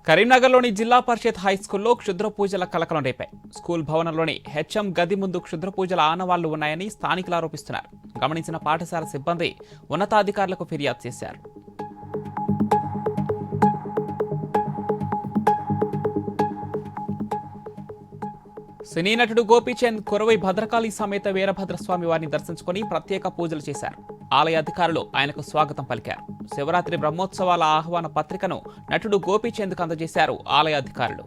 కరీంనగర్లోని జిల్లా పరిషత్ హైస్కూల్లో క్షుద్ర పూజల కలకలం రేపాయి. స్కూల్ భవనంలోని హెచ్ఎం గది ముందు క్షుద్ర పూజల ఆనవాళ్లు ఉన్నాయని స్థానికులు ఆరోపిస్తున్నారు. గమనించిన పాఠశాల సిబ్బంది ఉన్నతాధికారులకు ఫిర్యాదు చేశారు. సినీ నటుడు గోపీచంద్ కొరవై భద్రకాళి సమేత వీరభద్రస్వామి వారిని దర్శించుకుని ప్రత్యేక పూజలు చేశారు. ఆలయ అధికారులు ఆయనకు స్వాగతం పలికారు. శివరాత్రి బ్రహ్మోత్సవాల ఆహ్వాన పత్రికను నటుడు గోపీచంద్కు అందజేశారు ఆలయ అధికారులు.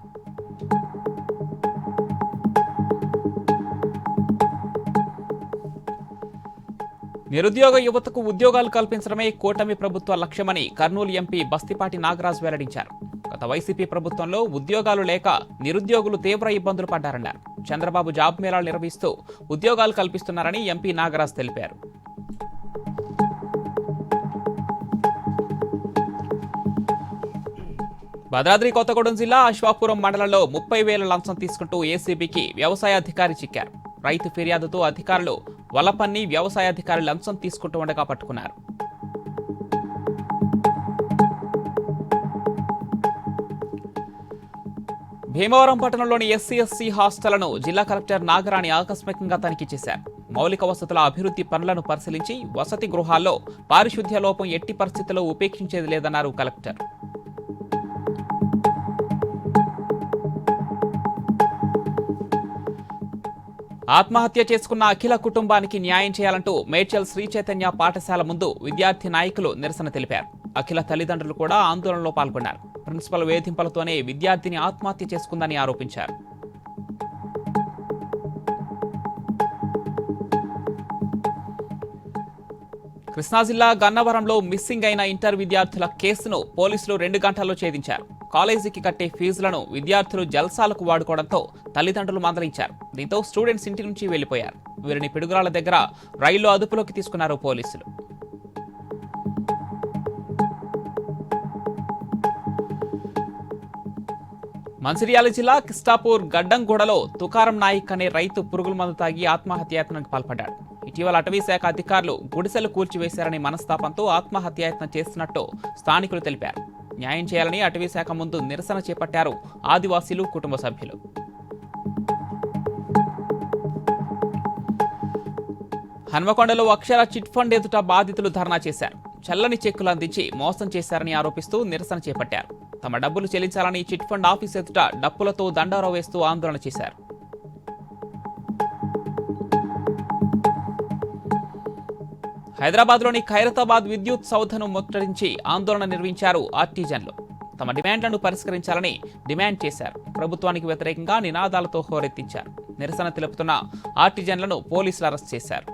నిరుద్యోగ యువతకు ఉద్యోగాలు కల్పించడమే కూటమి ప్రభుత్వ లక్ష్యమని కర్నూలు ఎంపీ బస్తిపాటి నాగరాజు వెల్లడించారు. గత వైసీపీ ప్రభుత్వంలో ఉద్యోగాలు లేక నిరుద్యోగులు తీవ్ర ఇబ్బందులు పడ్డారన్నారు. చంద్రబాబు జాబ్ మేళాలు నిర్వహిస్తూ ఉద్యోగాలు కల్పిస్తున్నారని ఎంపీ నాగరాజు తెలిపారు. భద్రాద్రి కొత్తగూడెం జిల్లా అశ్వాపురం మండలంలో 30,000 లంచం తీసుకుంటూ ఏసీబీకి వ్యవసాయ అధికారి చిక్కారు. రైతు ఫిర్యాదుతో అధికారులు వలపన్ని వ్యవసాయ అధికారి లంచం తీసుకుంటూ ఉండగా పట్టుకున్నారు. భీమవరం పట్టణంలోని ఎస్సీ హాస్టళ్లను జిల్లా కలెక్టర్ నాగరాణి ఆకస్మికంగా తనిఖీ చేశారు. మౌలిక వసతుల అభివృద్ధి పనులను పరిశీలించి వసతి గృహాల్లో పారిశుద్ధ్య లోపం ఎట్టి పరిస్థితుల్లో ఉపేక్షించేది లేదన్నారు కలెక్టర్. ఆత్మహత్య చేసుకున్న అఖిల కుటుంబానికి న్యాయం చేయాలంటూ మేడ్చల్ శ్రీ చైతన్య పాఠశాల ముందు విద్యార్థి నాయకులు నిరసన తెలిపారు. అఖిల తల్లిదండ్రులు కూడా ఆందోళనలో పాల్గొన్నారు. ప్రిన్సిపల్ వేధింపులతోనే విద్యార్థిని ఆత్మహత్య చేసుకుందని ఆరోపించారు. కృష్ణా జిల్లా గన్నవరంలో మిస్సింగ్ అయిన ఇంటర్ విద్యార్థుల కేసును పోలీసులు 2 గంటల్లో ఛేదించారు. కాలేజీకి కట్టే ఫీజులను విద్యార్థులు జల్సాలకు వాడుకోవడంతో తల్లిదండ్రులు మందలించారు. దీంతో స్టూడెంట్స్ ఇంటి నుంచి వెళ్లిపోయారు. వీరిని పిడుగురాళ్ల దగ్గర రైల్లో అదుపులోకి తీసుకున్నారు పోలీసులు. మంచిర్యాల జిల్లా కిస్టాపూర్ గడ్డంగూడలో తుకారం నాయక్ అనే రైతు పురుగుల మందు తాగి ఆత్మహత్యాయత్నానికి పాల్పడ్డాడు. ఇటీవల అటవీ శాఖ అధికారులు గుడిసెలు కూల్చివేశారని మనస్తాపంతో ఆత్మహత్యాయత్నం చేస్తున్నట్టు స్థానికులు తెలిపారు. న్యాయం చేయాలని అటవీ శాఖ ముందు నిరసన చేపట్టారు ఆదివాసీలు, కుటుంబ సభ్యులు. హన్మకొండలో అక్షర చిట్ ఫండ్ ఎదుట బాధితులు ధర్నా చేశారు. చల్లని చెక్కులు అందించి మోసం చేశారని ఆరోపిస్తూ నిరసన చేపట్టారు. తమ డబ్బులు చెల్లించాలని చిట్ ఫండ్ ఆఫీస్ ఎదుట డప్పులతో దండారా వేస్తూ ఆందోళన చేశారు. హైదరాబాద్లోని ఖైరతాబాద్ విద్యుత్ సౌధను ముట్టడించి ఆందోళన నిర్వహించారు ఆర్టిజన్లు. తమ డిమాండ్లను పరిష్కరించాలని డిమాండ్ చేశారు. ప్రభుత్వానికి వ్యతిరేకంగా నినాదాలతో హోరెత్తించారు. నిరసన తెలుపుతున్న ఆర్టిజన్లను పోలీసులు అరెస్ట్ చేశారు.